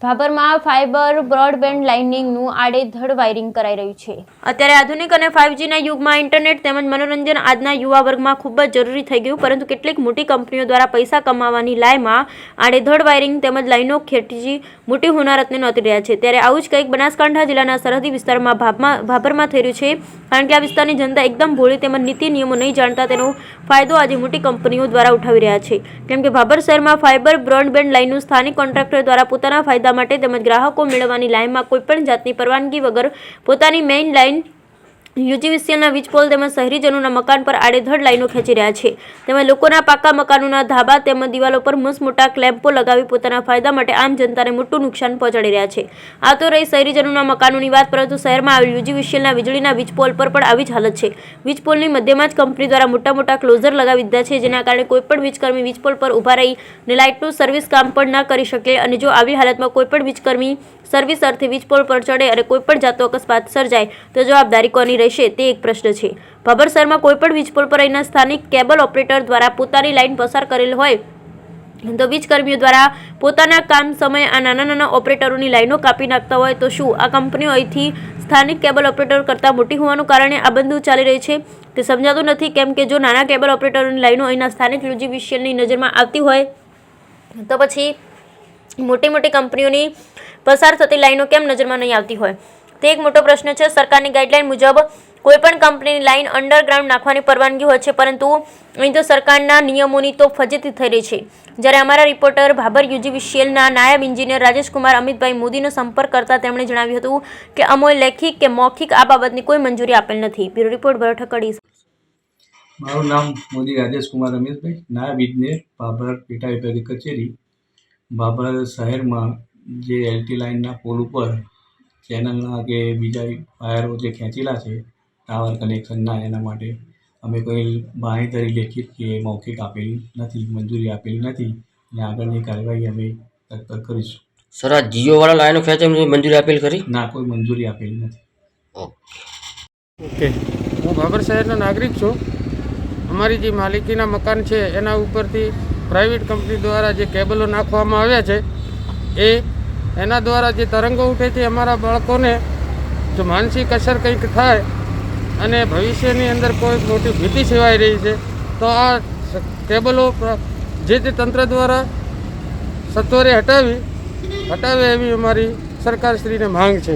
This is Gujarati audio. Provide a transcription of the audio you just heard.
ભાભરમાં ફાઇબર બ્રોડબેન્ડ લાઇનિંગનું આડેધડ વાયરિંગ કરાઈ રહ્યું છે। અત્યારે આધુનિક અને 5Gના યુગમાં ઇન્ટરનેટ તેમજ મનોરંજન આજના યુવા વર્ગમાં ખૂબ જ જરૂરી થઈ ગયું, પરંતુ કેટલીક મોટી કંપનીઓ દ્વારા પૈસા કમાવાની લાયમાં આડેધડ વાયરિંગ તેમજ લાઇનો ખેંચી મોટી હોનારતને નોંધી રહ્યા છે। ત્યારે આવું જ કંઈક બનાસકાંઠા જિલ્લાના સરહદી વિસ્તારમાં ભાભરમાં થઈ રહ્યું છે, કારણ કે આ વિસ્તારની જનતા એકદમ ભોળી તેમજ નીતિ નિયમો નહીં જાણતા તેનો ફાયદો આજે મોટી કંપનીઓ દ્વારા ઉઠાવી રહ્યા છે। કેમ કે ભાભર શહેરમાં ફાઇબર બ્રોડબેન્ડ લાઇનનું સ્થાનિક કોન્ટ્રાક્ટર દ્વારા પોતાના ફાયદા માટે તેમજ ગ્રાહકો મેળવવાની લાઇનમાં કોઈપણ જાતની પરવાનગી વગર પોતાની મેઇન લાઇન યુજીવીસીએલના વીજપોલ તેમજ શહેરીજનોના મકાન પર આડેધડ લાઇનો ખેંચી રહ્યા છે। તેમજ લોકોના પાકા મકાનોના ધાબા તેમજ દિવાલો પર મસમોટા ક્લેમ્પો લગાવી પોતાના ફાયદા માટે આમ જનતાને મોટું નુકસાન પહોંચાડી રહ્યા છે। આ તો રહી શહેરીજનોના મકાનોની વાત, પરંતુ શહેરમાં આવેલ યુજીવીસીએલના વીજળીના વીજપોલ પર પણ આવી જ હાલત છે। વીજપોલની મધ્યમાં જ કંપની દ્વારા મોટા ક્લોઝર લગાવી દીધા છે, જેના કારણે કોઈપણ વીજકર્મી વીજપોલ પર ઊભા રહીને લાઇટનું સર્વિસ કામ પણ ન કરી શકે, અને જો આવી હાલતમાં કોઈપણ વીજકર્મી સર્વિસ અર્થે વીજપોલ પર ચડે અને કોઈપણ જાતનો અકસ્માત સર્જાય તો જવાબદારી કોની રહેશે તે એક પ્રશ્ન છે। ભાભર શહેરમાં કોઈપણ વીજપોલ પર અહીંના સ્થાનિક કેબલ ઓપરેટર દ્વારા પોતાની લાઇન પસાર કરેલ હોય તો વીજકર્મીઓ દ્વારા પોતાના કામ સમયે આ નાના ઓપરેટરોની લાઇનો કાપી નાખતા હોય તો શું આ કંપનીઓ અહીંથી સ્થાનિક કેબલ ઓપરેટર કરતાં મોટી હોવાનું કારણે આ બંધ ચાલી રહી છે તે સમજાતું નથી। કેમ કે જો નાના કેબલ ઓપરેટરોની લાઇનો અહીંના સ્થાનિક યુજીવીસીએલની નજરમાં આવતી હોય તો પછી મોટી કંપનીઓની પસાર થતી લાઇનો કેમ નજરમાં નહીં આવતી હોય તે એક મોટો પ્રશ્ન છે। સરકારની ગાઈડલાઇન મુજબ કોઈપણ કંપનીની લાઇન અંડરગ્રાઉન્ડ નાખવાની પરવાનગી હોય છે, પરંતુ અહીં તો સરકારના નિયમોની તો ફજેતી થઈ રહી છે। જ્યારે અમારા રિપોર્ટર ભાભર યુજીવીસીએલના નાયબ એન્જિનિયર રાજેશકુમાર અમિતભાઈ મોદીનો સંપર્ક કરતા તેમણે જણાવ્યું હતું કે અમોએ લેખિત કે મૌખિક આ બાબતની કોઈ મંજૂરી આપેલ નથી। બ્યુરો રિપોર્ટ ભરઠકડી। મારું નામ મોદી રાજેશકુમાર અમિતભાઈ, નાયબ ઇજનેર, ભાભર પેટા વિભાગીય કચેરી। ભાભર શહેરમાં જે એલટી લાઇનના પોલ ઉપર ચેનલના કે બીજા વાયરો જે ખેંચેલા છે ટાવર કનેક્શનના, એના માટે અમે કોઈ બાંહેધરી લેખિત કે મૌખિક આપેલી નથી, મંજૂરી આપેલી નથી, અને આગળની કાર્યવાહી અમે તત્પર કરીશું। સર, આ જીઓવાળા લાઈનો ખેંચે મંજૂરી આપેલ ખરી? ના, કોઈ મંજૂરી આપેલી નથી। ઓકે, હું ભાભર શહેરનો નાગરિક છું। અમારી જે માલિકીના મકાન છે એના ઉપરથી પ્રાઇવેટ કંપની દ્વારા જે કેબલો નાખવામાં આવ્યા છે એના દ્વારા જે તરંગો ઉઠે છે, અમારા બાળકોને જો માનસિક અસર કંઈક થાય અને ભવિષ્યની અંદર કોઈ મોટી ભીતિ સેવાઈ રહી છે તો આ કેબલો જે તે તંત્ર દ્વારા સત્વરે હટાવે એવી અમારી સરકારશ્રીને માંગ છે।